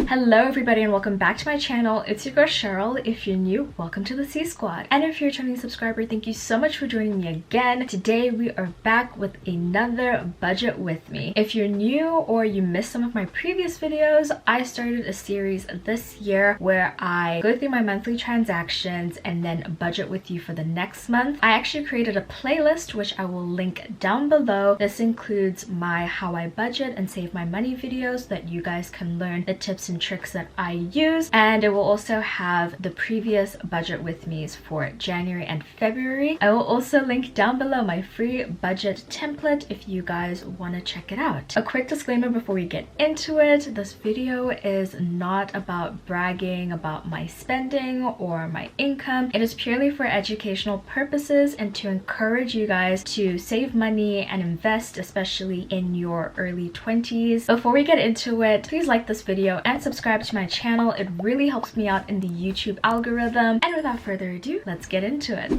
Hello everybody and welcome back to my channel. It's your girl Cheryl. If you're new, welcome to the C Squad. And if you're a returning subscriber, thank you so much for joining me again. Today we are back with another budget with me. If you're new or you missed some of my previous videos, I started a series this year where I go through my monthly transactions and then budget with you for the next month. I actually created a playlist which I will link down below. This includes my how I budget and save my money videos so that you guys can learn the tips and tricks that I use, and it will also have the previous budget with me's for January and February. I will also link down below my free budget template if you guys want to check it out. A quick disclaimer before we get into it: this video is not about bragging about my spending or my income. It is purely for educational purposes and to encourage you guys to save money and invest, especially in your early 20s. Before we get into it, please like this video and subscribe to my channel. It really helps me out in the YouTube algorithm. And without further ado, let's get into it.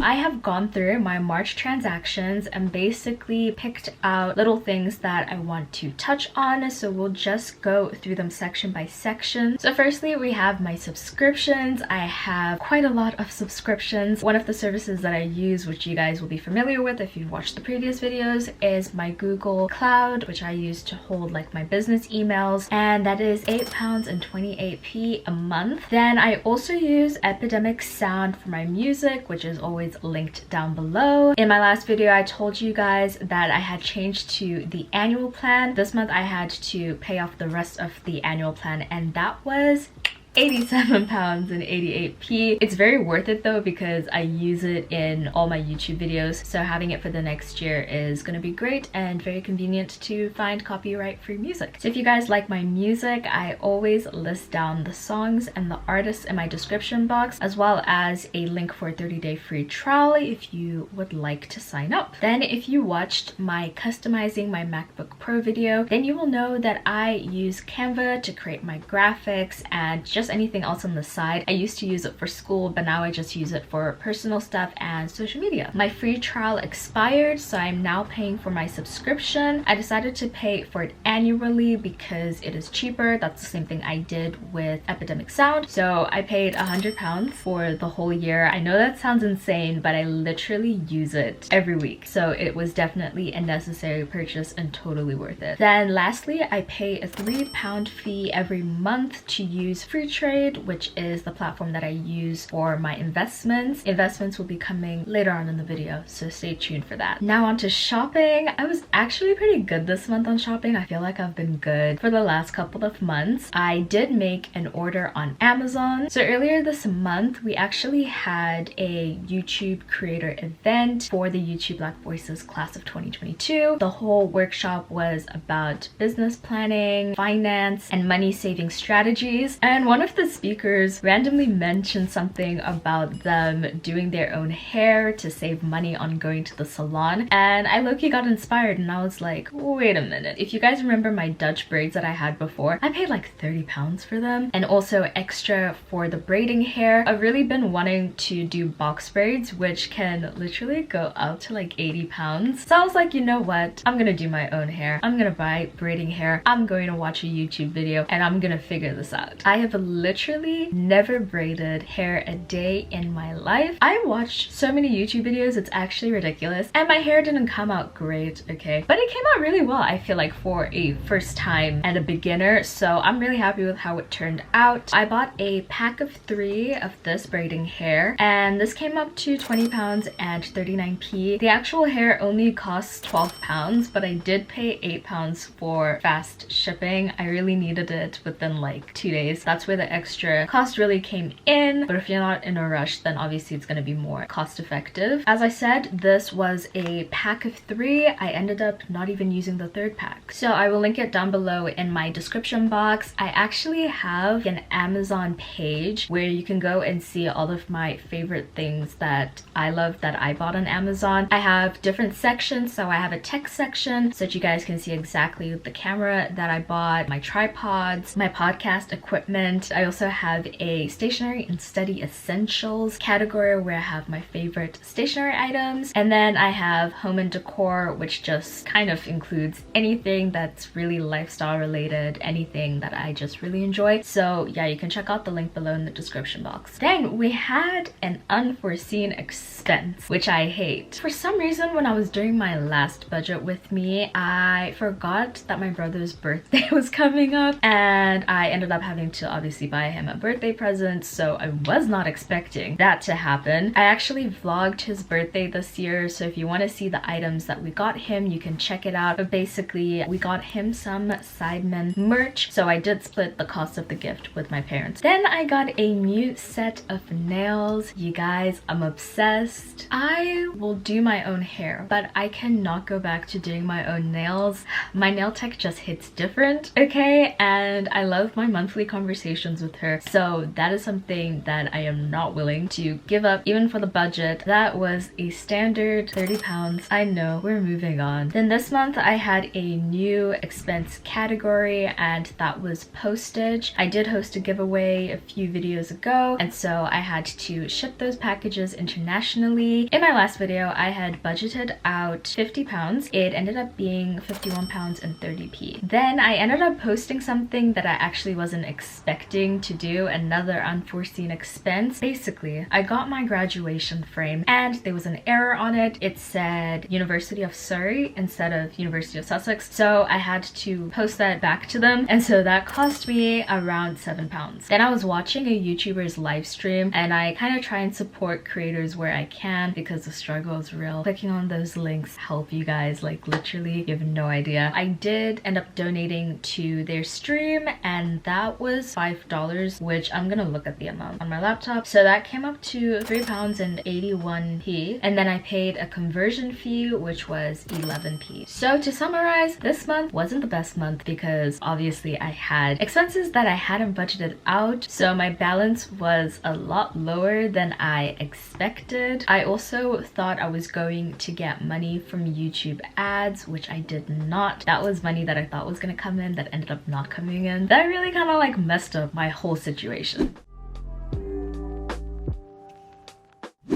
I have gone through my March transactions and basically picked out little things that I want to touch on, so we'll just go through them section by section. So firstly, we have my subscriptions. I have quite a lot of subscriptions. One of the services that I use, which you guys will be familiar with if you've watched the previous videos, is my Google Cloud, which I use to hold like my business emails, and that is £8.28 a month. Then I also use Epidemic Sound for my music, which is always linked down below. In my last video, I told you guys that I had changed to the annual plan. This month I had to pay off the rest of the annual plan, and that was £87.88. It's very worth it though because I use it in all my YouTube videos, so having it for the next year is going to be great and very convenient to find copyright free music. So if you guys like my music, I always list down the songs and the artists in my description box, as well as a link for a 30-day free trial if you would like to sign up. Then if you watched my customizing my MacBook Pro video, then you will know that I use Canva to create my graphics and just anything else on the side. I used to use it for school, but now I just use it for personal stuff and social media. My free trial expired, so I'm now paying for my subscription. I decided to pay for it annually because it is cheaper. That's the same thing I did with Epidemic Sound. So I paid £100 for the whole year. I know that sounds insane, but I literally use it every week. So it was definitely a necessary purchase and totally worth it. Then lastly, I pay a £3 fee every month to use Free Trade, which is the platform that I use for my investments. Investments will be coming later on in the video, so stay tuned for that. Now on to shopping. I was actually pretty good this month on shopping. I feel like I've been good for the last couple of months. I did make an order on Amazon. So earlier this month, we actually had a YouTube creator event for the YouTube Black Voices class of 2022. The whole workshop was about business planning, finance, and money saving strategies. And one of the speakers randomly mentioned something about them doing their own hair to save money on going to the salon, and I low-key got inspired and I was like, wait a minute. If you guys remember my Dutch braids that I had before, I paid like £30 for them, and also extra for the braiding hair. I've really been wanting to do box braids, which can literally go up to like £80. So I was like, you know what, I'm gonna do my own hair. I'm gonna buy braiding hair, I'm going to watch a YouTube video, and I'm gonna figure this out. I have literally never braided hair a day in my life. I watched so many YouTube videos, it's actually ridiculous, and my hair didn't come out great, okay, but it came out really well, I feel like, for a first time and a beginner. So I'm really happy with how it turned out. I bought a pack of 3 of this braiding hair, and this came up to £20 and 39p. The actual hair only costs £12, but I did pay £8 for fast shipping. I really needed it within like 2 days. That's where the extra cost really came in, but if you're not in a rush, then obviously it's going to be more cost effective. As I said, this was a pack of 3. I ended up not even using the 3rd pack, so I will link it down below in my description box. I actually have an Amazon page where you can go and see all of my favorite things that I love that I bought on Amazon. I have different sections, so I have a tech section so that you guys can see exactly the camera that I bought, my tripods, my podcast equipment, I also have a stationery and study essentials category where I have my favorite stationery items. And then I have home and decor, which just kind of includes anything that's really lifestyle related, anything that I just really enjoy. So yeah, you can check out the link below in the description box. Then we had an unforeseen expense, which I hate. For some reason, when I was doing my last budget with me, I forgot that my brother's birthday was coming up, and I ended up having to obviously buy him a birthday present, so I was not expecting that to happen. I actually vlogged his birthday this year, so if you want to see the items that we got him, you can check it out. But basically, we got him some Sidemen merch, so I did split the cost of the gift with my parents. Then I got a new set of nails. You guys, I'm obsessed. I will do my own hair, but I cannot go back to doing my own nails. My nail tech just hits different, okay? And I love my monthly conversations with her, so that is something that I am not willing to give up even for the budget. That was a standard 30 pounds. I know, we're moving on. Then this month I had a new expense category, and that was postage. I did host a giveaway a few videos ago, and so I had to ship those packages internationally. In my last video, I had budgeted out 50 pounds. It ended up being 51 pounds and 30p. Then I ended up posting something that I actually wasn't expecting to do, another unforeseen expense. Basically, I got my graduation frame and there was an error on it. It said University of Surrey instead of University of Sussex, so I had to post that back to them, and so that cost me around 7 pounds. Then I was watching a YouTuber's live stream, and I kind of try and support creators where I can because the struggle is real. Clicking on those links help you guys, like literally, you have no idea. I did end up donating to their stream, and that was $5, which I'm gonna look at the amount on my laptop. So that came up to 3 pounds and 81p, and then I paid a conversion fee, which was 11p. So to summarize, this month wasn't the best month because obviously I had expenses that I hadn't budgeted out, so my balance was a lot lower than I expected. I also thought I was going to get money from YouTube ads, which I did not. That was money that I thought was gonna come in that ended up not coming in. That really kind of like messed up my whole situation.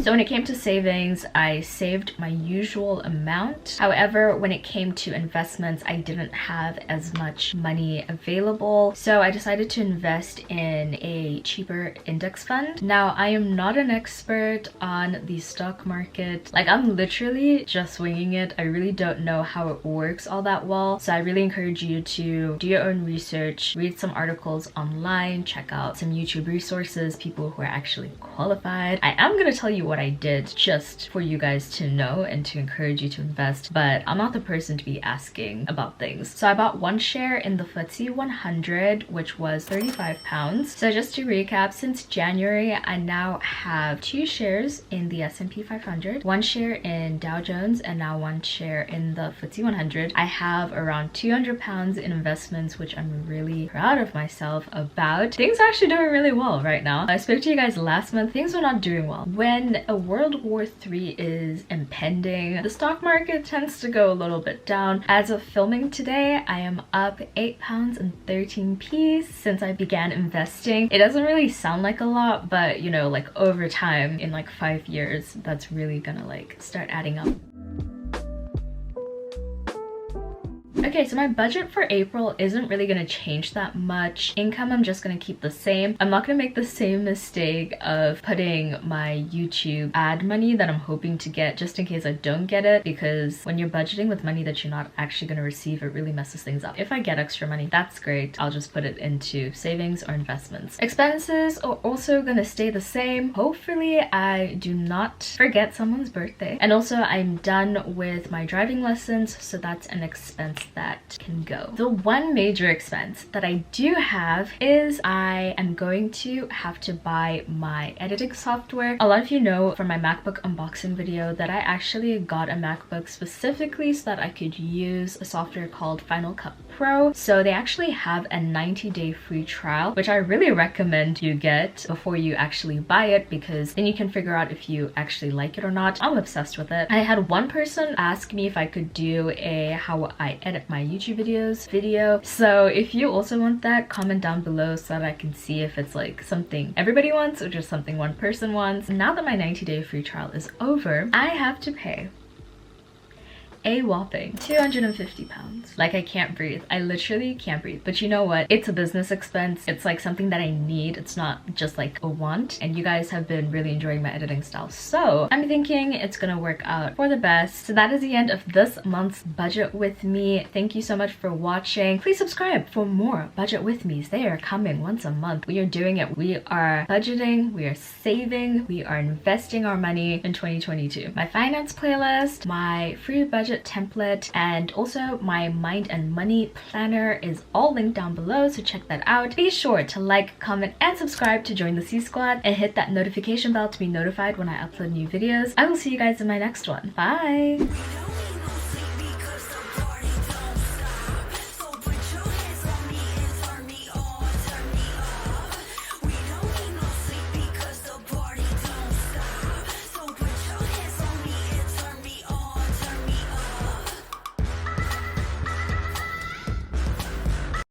So when it came to savings, I saved my usual amount. However, when it came to investments, I didn't have as much money available. So I decided to invest in a cheaper index fund. Now, I am not an expert on the stock market. Like, I'm literally just winging it. I really don't know how it works all that well. So I really encourage you to do your own research, read some articles online, check out some YouTube resources, people who are actually qualified. I am gonna tell you what I did just for you guys to know and to encourage you to invest, but I'm not the person to be asking about things. So I bought one share in the FTSE 100, which was 35 pounds. So just to recap, since January, I now have 2 shares in the S&P 500, 1 share in Dow Jones, and now 1 share in the FTSE 100. I have around 200 pounds in investments, which I'm really proud of myself about. Things are actually doing really well right now. I spoke to you guys last month. Things were not doing well. When a World War III is impending, the stock market tends to go a little bit down. As of filming today, I am up 8 pounds and 13p since I began investing. It doesn't really sound like a lot, but you know, like over time, in like 5 years, that's really gonna like start adding up. Okay, so my budget for April isn't really gonna change that much. Income, I'm just gonna keep the same. I'm not gonna make the same mistake of putting my YouTube ad money that I'm hoping to get just in case I don't get it, because when you're budgeting with money that you're not actually gonna receive, it really messes things up. If I get extra money, that's great. I'll just put it into savings or investments. Expenses are also gonna stay the same. Hopefully, I do not forget someone's birthday. And also, I'm done with my driving lessons, so that's an expense that can go. The one major expense that I do have is I am going to have to buy my editing software. A lot of you know from my MacBook unboxing video that I actually got a MacBook specifically so that I could use a software called Final Cut Pro. So they actually have a 90-day free trial, which I really recommend you get before you actually buy it, because then you can figure out if you actually like it or not. I'm obsessed with it. I had one person ask me if I could do a how I edit get my YouTube videos video. So if you also want that, comment down below so that I can see if it's like something everybody wants or just something one person wants. Now that my 90-day free trial is over, I have to pay a whopping £250. Like, I can't breathe. I literally can't breathe. But you know what? It's a business expense. It's like something that I need. It's not just like a want. And you guys have been really enjoying my editing style. So I'm thinking it's gonna work out for the best. So that is the end of this month's budget with me. Thank you so much for watching. Please subscribe for more budget with me's. They are coming once a month. We are doing it. We are budgeting. We are saving. We are investing our money in 2022. My finance playlist, my free budget template, and also my mind and money planner is all linked down below, so check that out. Be sure to like, comment, and subscribe to join the C Squad, and hit that notification bell to be notified when I upload new videos. I will see you guys in my next one. Bye!